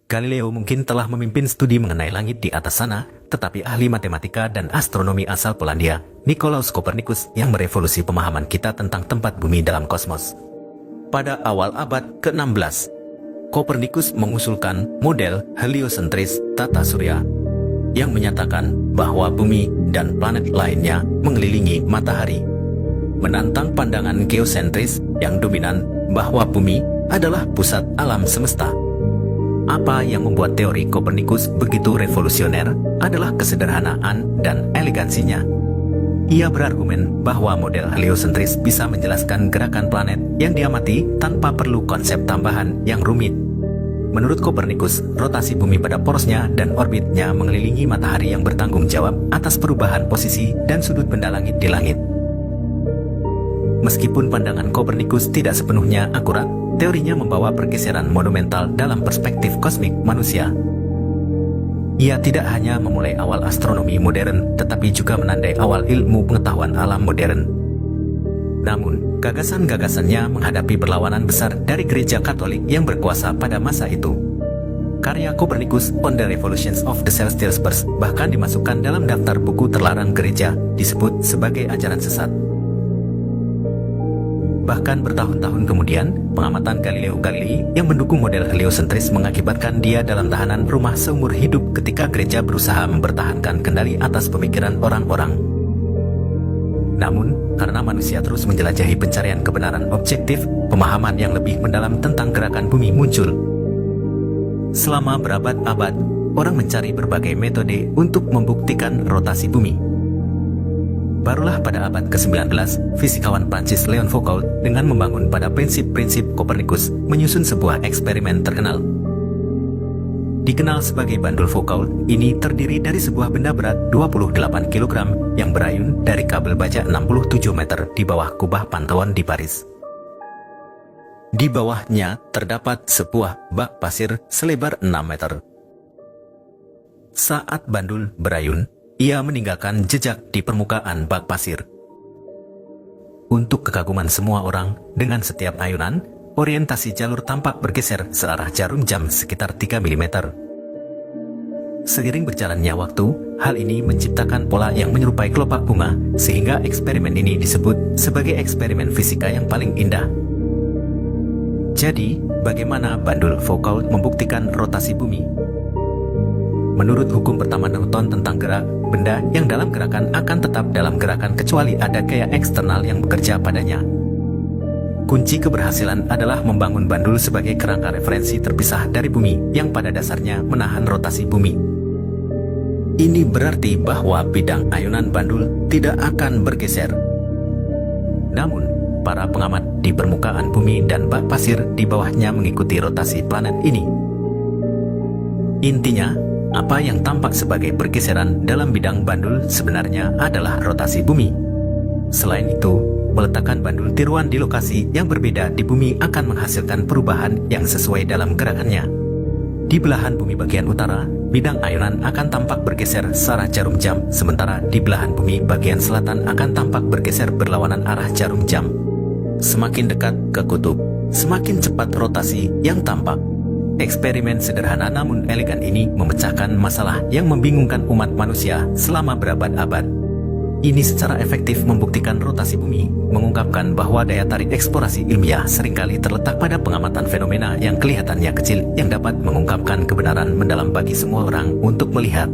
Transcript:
Galileo mungkin telah memimpin studi mengenai langit di atas sana, tetapi ahli matematika dan astronomi asal Polandia, Nicolaus Copernicus, yang merevolusi pemahaman kita tentang tempat bumi dalam kosmos. Pada awal abad ke-16, Copernicus mengusulkan model heliosentris tata surya yang menyatakan bahwa bumi dan planet lainnya mengelilingi matahari, menantang pandangan geosentris yang dominan bahwa bumi adalah pusat alam semesta. Apa yang membuat teori Copernicus begitu revolusioner adalah kesederhanaan dan elegansinya. Ia berargumen bahwa model heliosentris bisa menjelaskan gerakan planet yang diamati tanpa perlu konsep tambahan yang rumit. Menurut Copernicus, rotasi bumi pada porosnya dan orbitnya mengelilingi matahari yang bertanggung jawab atas perubahan posisi dan sudut benda langit di langit. Meskipun pandangan Copernicus tidak sepenuhnya akurat, teorinya membawa pergeseran monumental dalam perspektif kosmik manusia. Ia tidak hanya memulai awal astronomi modern, tetapi juga menandai awal ilmu pengetahuan alam modern. Namun, gagasan-gagasannya menghadapi perlawanan besar dari gereja Katolik yang berkuasa pada masa itu. Karya Copernicus on the Revolutions of the Celestial Spheres bahkan dimasukkan dalam daftar buku terlarang gereja, disebut sebagai ajaran sesat. Bahkan bertahun-tahun kemudian, pengamatan Galileo Galilei yang mendukung model heliosentris mengakibatkan dia dalam tahanan rumah seumur hidup ketika gereja berusaha mempertahankan kendali atas pemikiran orang-orang. Namun, karena manusia terus menjelajahi pencarian kebenaran objektif, pemahaman yang lebih mendalam tentang gerakan bumi muncul. Selama berabad-abad, orang mencari berbagai metode untuk membuktikan rotasi bumi. Barulah pada abad ke-19, fisikawan Prancis Leon Foucault dengan membangun pada prinsip-prinsip Copernicus menyusun sebuah eksperimen terkenal. Dikenal sebagai bandul Foucault, ini terdiri dari sebuah benda berat 28 kg yang berayun dari kabel baja 67 meter di bawah kubah pantauan di Paris. Di bawahnya terdapat sebuah bak pasir selebar 6 meter. Saat bandul berayun, ia meninggalkan jejak di permukaan bak pasir. Untuk kekaguman semua orang, dengan setiap ayunan, orientasi jalur tampak bergeser searah jarum jam sekitar 3 mm. Seiring berjalannya waktu, hal ini menciptakan pola yang menyerupai kelopak bunga, sehingga eksperimen ini disebut sebagai eksperimen fisika yang paling indah. Jadi, bagaimana bandul Foucault membuktikan rotasi bumi? Menurut hukum pertama Newton tentang gerak, benda yang dalam gerakan akan tetap dalam gerakan kecuali ada gaya eksternal yang bekerja padanya. Kunci keberhasilan adalah membangun bandul sebagai kerangka referensi terpisah dari bumi yang pada dasarnya menahan rotasi bumi. Ini berarti bahwa bidang ayunan bandul tidak akan bergeser. Namun, para pengamat di permukaan bumi dan bak pasir di bawahnya mengikuti rotasi planet ini. Intinya, apa yang tampak sebagai pergeseran dalam bidang bandul sebenarnya adalah rotasi bumi. Selain itu, meletakkan bandul tiruan di lokasi yang berbeda di bumi akan menghasilkan perubahan yang sesuai dalam gerakannya. Di belahan bumi bagian utara, bidang ayunan akan tampak bergeser searah jarum jam, sementara di belahan bumi bagian selatan akan tampak bergeser berlawanan arah jarum jam. Semakin dekat ke kutub, semakin cepat rotasi yang tampak. Eksperimen sederhana namun elegan ini memecahkan masalah yang membingungkan umat manusia selama berabad-abad. Ini secara efektif membuktikan rotasi bumi, mengungkapkan bahwa daya tarik eksplorasi ilmiah seringkali terletak pada pengamatan fenomena yang kelihatannya kecil yang dapat mengungkapkan kebenaran mendalam bagi semua orang untuk melihat.